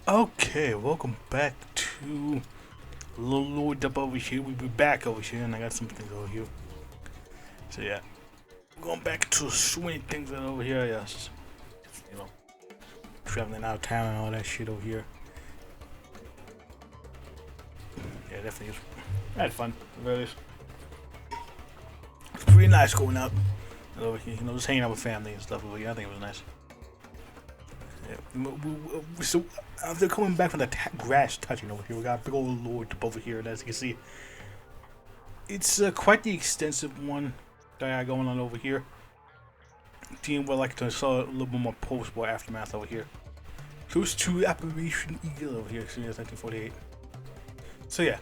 Okay, welcome back to Load Up over here. We'll be back over here, and I got some things over here. So yeah, going back to so many things that over here. Yes, you know, traveling out of town and all that shit over here. Yeah, definitely. I had fun. Really, it's pretty nice going out and over here. Just hanging out with family and stuff over here. I think it was nice. Yeah. So after coming back from the grass touching over here, we got a big old Lord over here, and as you can see, it's quite the extensive one that I got going on over here. Team would like to saw a little bit more post-war aftermath over here. Close to Operation Eagle over here, so 1948. So yeah,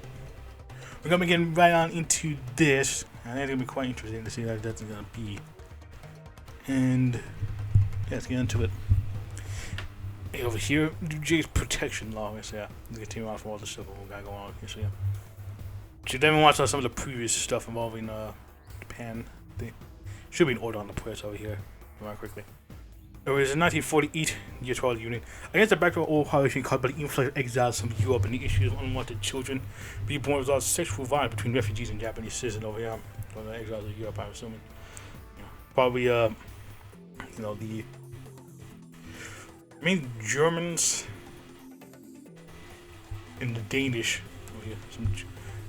we're gonna be getting right on into this, and it's gonna be quite interesting to see how that's gonna be. And yeah, let's get into it. Over here, Jay's protection law. So yeah, we continue on from all the stuff we got going on here. So yeah, should then watch some of the previous stuff involving Japan. They should be in order on the press over here. Very quickly. It was in 1948, year 12 Union, against the backdrop of old policy caused by the influx of exiles from Europe and the issues of unwanted children being born without sexual violence between refugees and Japanese citizens over here. From the exiles of Europe, I'm assuming. Yeah. Probably the Germans and the Danish over here. Some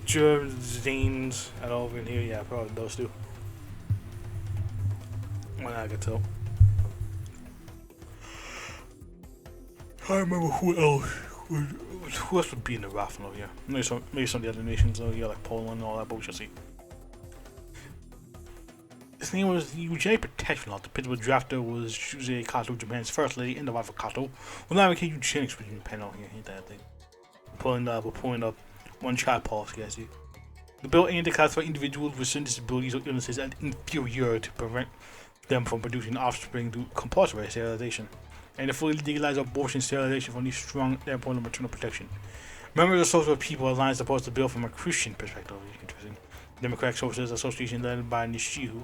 Germans, Danes, and over in here. Yeah, probably those two. Well, I can tell. I don't remember who else. Who else would be in the raft over here? Maybe some of the other nations over here, like Poland and all that, but we shall see. His name was the Eugenic Protection Law. The principal drafter was Jose Kato, Japan's first lady, and the wife of Kato. Will now advocate eugenics within Japan over here. Ain't that thing? We're pulling up one child policy, I see. The bill aimed to classify individuals with certain disabilities or illnesses as inferior to prevent them from producing offspring through compulsory sterilization, and to fully legalize abortion sterilization for these strong standpoint of maternal protection. Members of the Social People Alliance opposed the bill from a Christian perspective. Interesting. Democratic Socialist Association led by Nishihu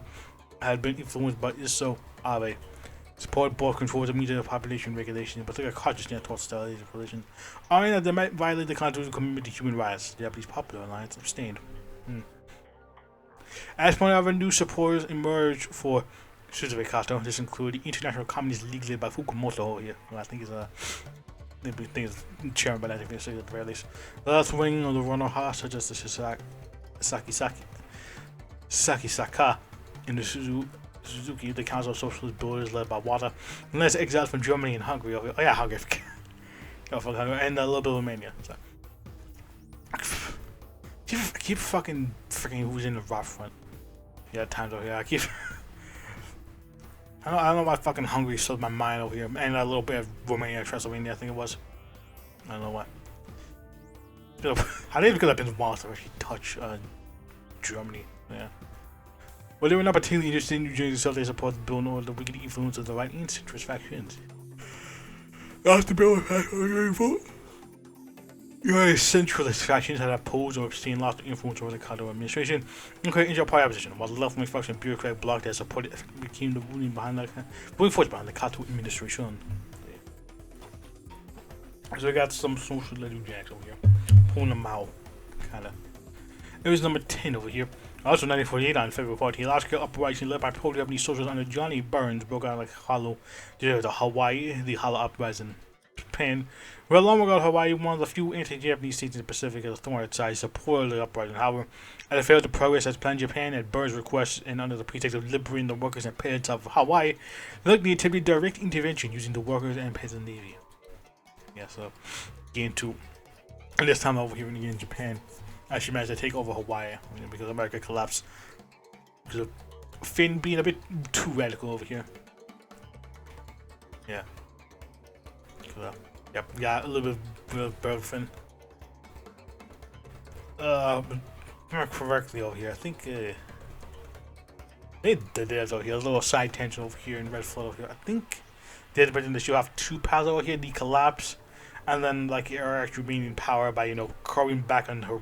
had been influenced by Iso Abe. Support board controls immediate population regulation, but took a cautious stance towards sterilization position, arguing that they might violate the constitutional commitment to human rights. The Japanese Popular Alliance abstained. As point out, new supporters emerged for Suzuki Kato. This included the International Communist League led by Fukumoto here, who I think is chairman, but I think they at the very least. The left wing of the Ronoha, such as the Sakisaka in the Suzuki, the Council of Socialist Builders led by Wada, and less exiles from Germany and Hungary. Oh yeah, Hungary. And a little bit of Romania. So. Keep fucking freaking who's in the rough front. Yeah, times over here. I don't know why fucking Hungary slipped my mind over here, and a little bit of Romania, Transylvania, I think it was. I don't know why. I think it could have been wild to actually touch Germany. Yeah. Well, they were not particularly interested in New Jersey, so they support the bill in order to weaken the influence of the right and centrist factions. After the bill passed, vote. United centralist factions had opposed or abstained lost influence over the Kato administration and created inter party opposition, while the left wing faction bureaucratic bloc that supported became the ruling force behind the Kato administration. So we got some social eugenics over here. Pulling them out, kinda. It was number 10 over here. Also, 1948 on February 14th, large-scale uprising led by pro-Japanese soldiers under Johnny Burns broke out like Hollow, the Hawaii, the Hollow uprising. Japan, where long ago Hawaii, one of the few anti-Japanese states in the Pacific, as a thorn side, supported the uprising. However, as it failed to progress as planned, Japan, at Burns' request and under the pretext of liberating the workers and peasants of Hawaii, likely attempted direct intervention using the workers and peasant navy. Yeah, so getting to this time over here in Japan, actually managed to take over Hawaii because America collapsed because of Finn being a bit too radical over here. Yeah. Yep, yeah, a little bit of Bergfin. If I'm correctly over here, I think there's over here a little side tension over here in Red Flood over here. I think they're the show have two powers over here, the collapse, and then like are actually being in power by curving back on her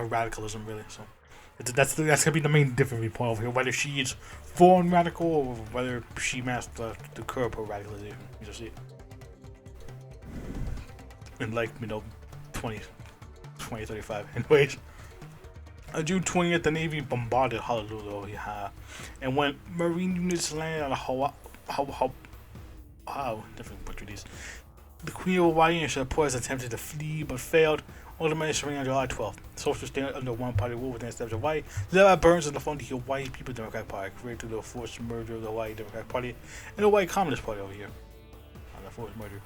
radicalism really. So that's gonna be the main difference point over here. Whether she's foreign radical or whether she managed to curb her radicalization. You just see. in like, 2035. Anyways, on June 20th, the Navy bombarded Honolulu, and when Marine units landed on different butcher these. The Queen of Hawaii and Shaporas attempted to flee but failed. Ultimately surrendering on July 12th. Social stayed under one-party rule within the steps of Hawaii, led by Burns and the phone to the Hawaii People Democratic Party, created through the forced merger of the Hawaii Democratic Party and the Hawaii Communist Party over here. On the forced merger.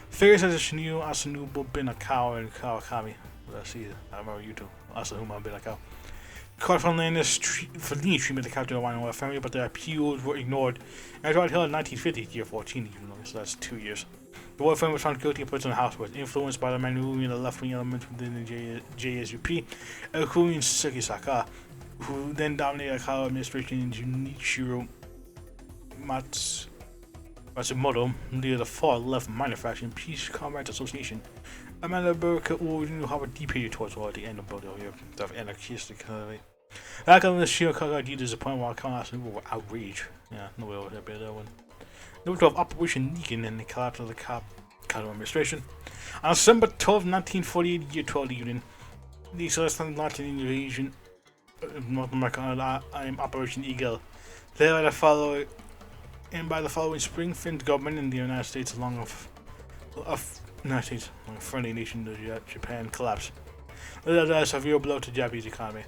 Figures such as Shinu, Asanubu, Bin Akau, and Kawakami. Let's see, I remember you two. Asanuma, Bin Akau. Called for landers for lenient treatment to capture the Hawaiian royal family, but their appeals were ignored. And tried held in 1950, year 14, even though, so that's 2 years. The royal family was found guilty and put on the house arrest, influenced by the Manuel and the left-wing elements within the JSUP, including Sekisaka, who then dominated the Kala administration in Junichiro Matsumoto, leader of the far-left minor faction Peace Comrades Association. Amanda Burke knew how deep towards war at the end of Bodo here, of anarchistic. Back on the Shirakaga did disappoint while Kanasu were outraged. Yeah, nobody else had that one. Number 12, Operation Negan and the collapse of the Carter administration. On December 12, 1948, year 12 evening, the Celestine launched an invasion of North America on Operation Eagle. By the following spring, Finn's government in the United States, along with a friendly nation of Japan, collapsed. This was a severe blow to the Japanese economy.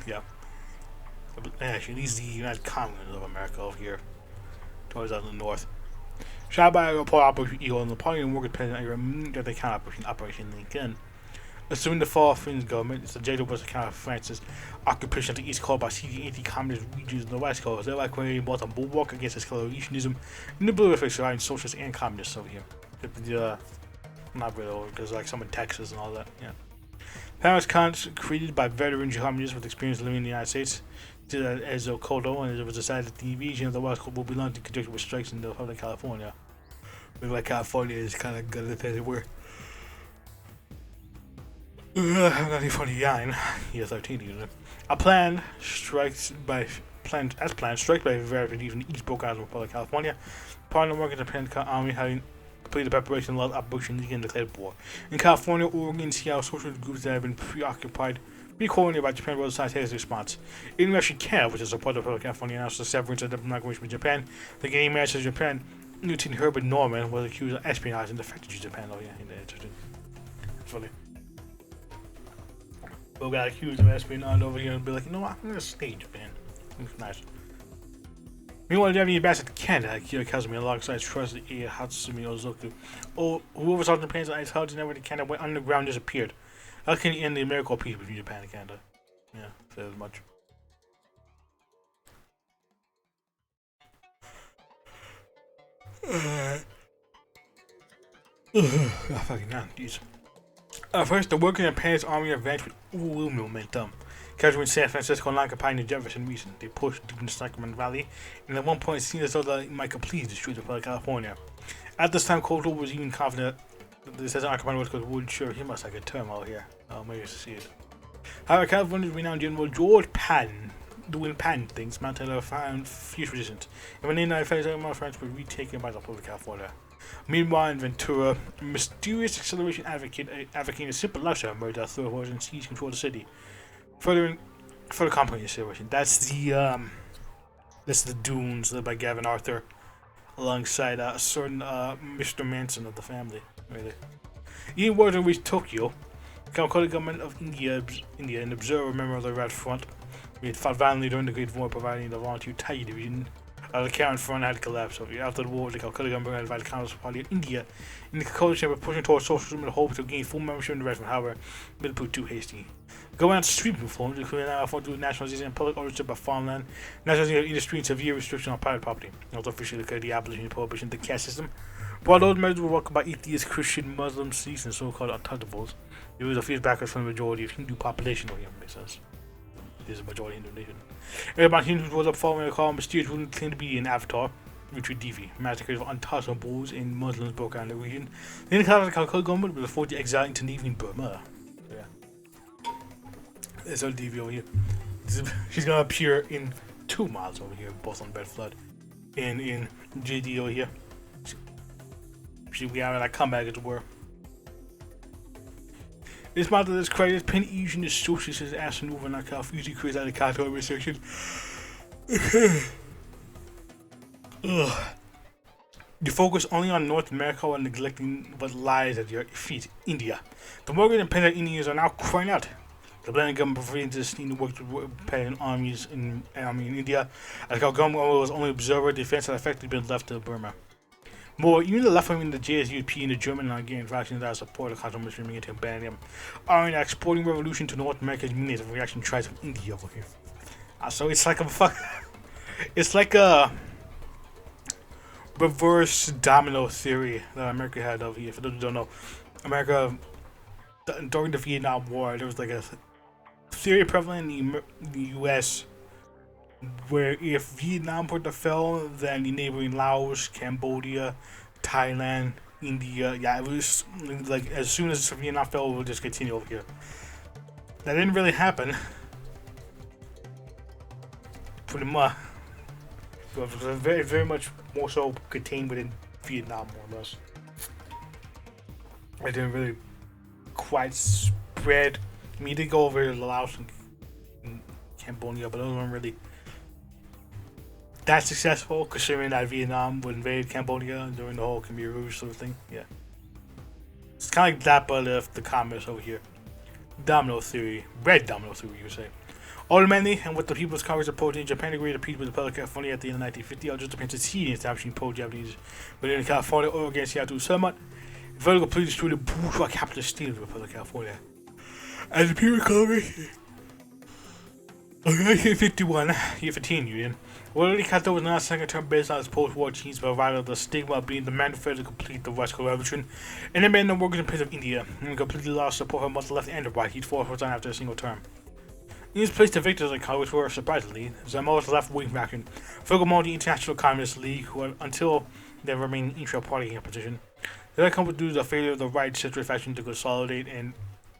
Yeah. Actually, these are the United Communists of America over here, towards out in the north. Shot by a report Operation Eagle and the party and workers present that they count Operation Lincoln. Assuming the fall of Finn's government, its objective was to counter France's occupation of the East Coast by seizing anti-communist regions on the West Coast, thereby creating both a bulwark against escalationism and the blue effects surrounding socialists and communists over here. Not really, because like some in Texas and all that, yeah. Paris Cons, created by veteran communists with experience living in the United States, did as a Kodo, and it was decided that the invasion of the West Coast will be launched in conjunction with strikes in Southern California. Maybe like California is kind of good at it where 1949, year 13 even. Planned strikes by veterans in the East broke out in the Republic of California. Part of the work of the Japan Army having completed the preparation of Operation Lincoln declared war. In California, Oregon, and Seattle, socialist groups that have been preoccupied coordinated by Japan rolled aside his response. In Russia, Canada, which is supported by the Republic of California, announced the severance of the diplomatic relations with Japan. The game match of Japan, Lieutenant Herbert Norman was accused of espionage and defected to Japan. Oh yeah, interesting. It's funny. We got accused of espionage over here and be like, you know what, I'm gonna stay in Japan. It's nice. Meanwhile, the Japanese ambassador to Canada, Akira Kazumi, alongside trusted aide Hatsumi Ozoku, who oversaw Japan's intelligence network in Canada, went underground, disappeared. How can you end the American peace between Japan and Canada? Yeah, says much. Fucking not, jeez. First, the working Japan's army advanced with real momentum. Capturing San Francisco and occupying the Jefferson region, they pushed deep into Sacramento Valley, and at one point it seemed as though they might completely destroy the Republic of California. At this time, Koto was even confident that this hasn't occupied West Coast would sure he must like a term out here. Maybe to see it. However, California's renowned General George Patton, doing Patton things, mounted a fierce resistance, and when the United States and France were retaken by the Republic of California. Meanwhile, in Ventura, a mysterious acceleration advocating a simple lecture emerged after authorities and seized control of the city. Further complicating the situation. That's the Dunes led by Gavin Arthur, alongside a certain Mr. Manson of the family. Really. Even worse than reached Tokyo, the Calcutta government of India and observer member of the Red Front, we had fought violently during the Great War, providing the volunteer Thai division. The Karen Front had collapsed. After the war, the Calcutta government had invited the Communist Party of India and the coalition were pushing towards socialism in the hope to gain full membership in the Red Front. However, it proved too hasty. Going on sweeping reforms, including nationalization and public ownership of farmland, nationalization of industry, and severe restriction on private property. Also officially declared the abolition and prohibition of the caste system. While those measures were welcomed by atheist, Christian, Muslim, Sikhs, and so-called untouchables, there was a fierce backlash from the majority of Hindu population over here. Makes sense. There's a majority Hindu nation. Everybody Hindus rose up following a call mysterious ruling claimed to be an avatar, Richard Devi. Massacres of untouchables and Muslims broke out in the region. Then the Calcutta government was forced to exile into neighboring Burma. There's our DV over here. She's gonna appear in 2 miles over here, both on Red Flood. in JD over here. See, we have that comeback as well. This model is created pen Asian is socialist as ass over and I usually creates out of category section. You focus only on North America while neglecting what lies at your feet, India. The more independent Indians are now crying out. The Blanton government prevents this need to work with independent armies in India, as our government was only observer defense had effectively been left to Burma. More, even the left wing, the JSUP, and the German and Hungarian factions that support the counter mission to ban them are in an exporting revolution to North America's means of reaction tries of India over here. So it's like it's like a reverse domino theory that America had over here. For those who don't know, America during the Vietnam War, there was like a theory prevalent in the U.S. where if Vietnam were to fail, then the neighboring Laos, Cambodia, Thailand, India, it was like as soon as Vietnam fell, we'll just continue over here. That didn't really happen. Pretty much. It was very, very much more so contained within Vietnam, more or less. It didn't really quite spread. I mean, it did go over to Laos and Cambodia, but those weren't really that successful, considering that Vietnam would invade Cambodia during the whole Khmer Rouge sort of thing. Yeah. It's kind of like that, but if the communists over here. Domino theory. Red domino theory, you would say. Ultimately, and with the People's Congress approaching, Japan agreed to peace with the Republic of California at the end of 1950. Just Japan succeeded in establishing pro-Japanese within California or against Seattle Settlement. The vertical completely destroyed the bourgeois capitalist state of the Republic of California. As the People's Congress of 1951, year 15 Union, Willie Cato was not a second term based on his post-war change, but rather the stigma of being the manifest to complete the West Coast Revolution, and it made the workers in place of India, and completely lost support from both the left and the right. He forced resign after a single term. In his place, the victors in Congress were, surprisingly, Zamo's left-wing faction, Fugamo, the International Communist League, who until then remained intra-party in position. They had come due to the failure of the right-centrist faction to consolidate and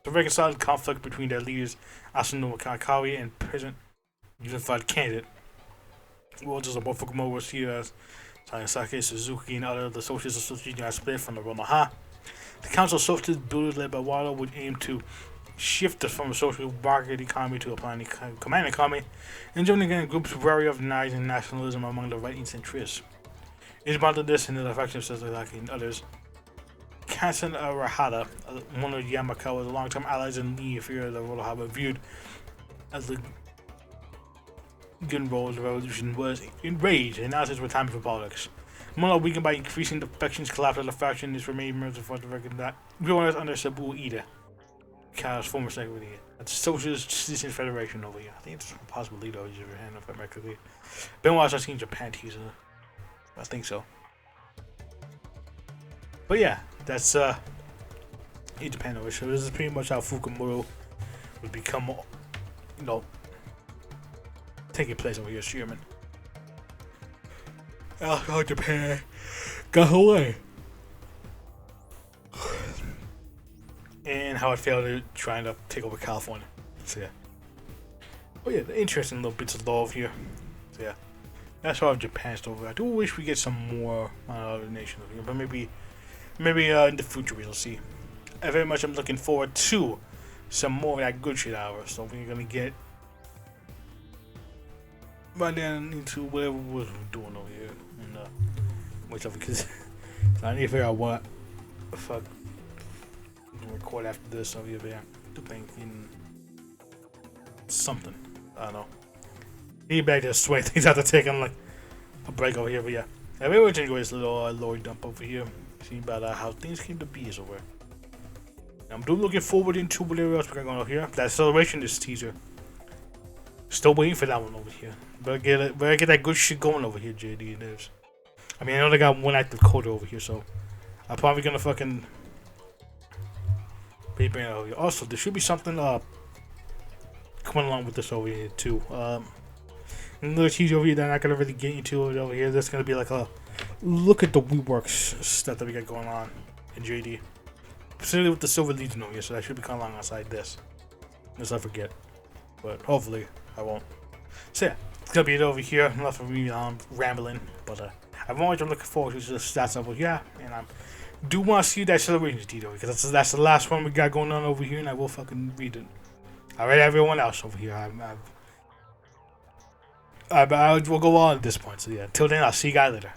to reconcile the conflict between their leaders, Asano Kanakawi and present unified candidate. Well, just about Fugamo was here as Taisake Suzuki and other of the Socialist Association that split from the Romaha. The Council of Socialist Builders led by Wado would aim to shift us from a social market economy to a planned command economy, and joining again groups wary of rising nationalism among the right centrists. In response to this and the affection of Sasaki and others, Kansan Arahata, one of Yamakawa's long-term allies and lead figure of the Rolohaba, viewed as the gun roll of the revolution, was enraged and announced his retirement from politics. Mono, weakened by increasing defections, collapse of the faction, is remained members for the record that realized under Sabu Ida, Kao's former secretary at the Socialist Citizens Federation over here. I think it's a possible leader over here, if I remember correctly. Been watched, I've seen Japan teaser. I think so. But yeah, that's in Japan over here. So this is pretty much how Fukumoto would become, taking place over here, Sherman. How Japan got away. And how it failed at trying to take over California. So yeah. Oh yeah, the interesting little bits of love here. So yeah. That's all of Japan stuff. I do wish we get some more other nations over here, but maybe in the future we'll see. I very much am looking forward to some more of that good shit out of us. So we're gonna get right down into whatever we're doing over here. And wait up, because I need to figure out what the fuck we can record after this over here. Yeah, thinking something. I don't know. Need back to sweat things out to take on like a break over here, but yeah. I mean, we're enjoy this little lorry dump over here. See about how things came to be is over. I'm looking forward into whatever else we're going over here. That Acceleration is teaser. Still waiting for that one over here. Better get that good shit going over here, JD and News. I mean, I know they got one active coder over here, so I'm probably gonna fucking be bringing it over here. Also, there should be something coming along with this over here too. Another teaser over here that I'm not gonna really get into over here. That's gonna be like a look at the WeWorks stuff that we got going on in JD. Particularly with the Silver Legion over here, so that should be coming along outside this. Unless I forget. But hopefully I won't. So yeah, it's gonna be it over here. Enough of me rambling, but I'm always looking forward to the stats over here, and I do want to see that celebration detail because that's the last one we got going on over here, and I will fucking read it. Alright, everyone else over here, I will go on at this point. So yeah, until then, I'll see you guys later.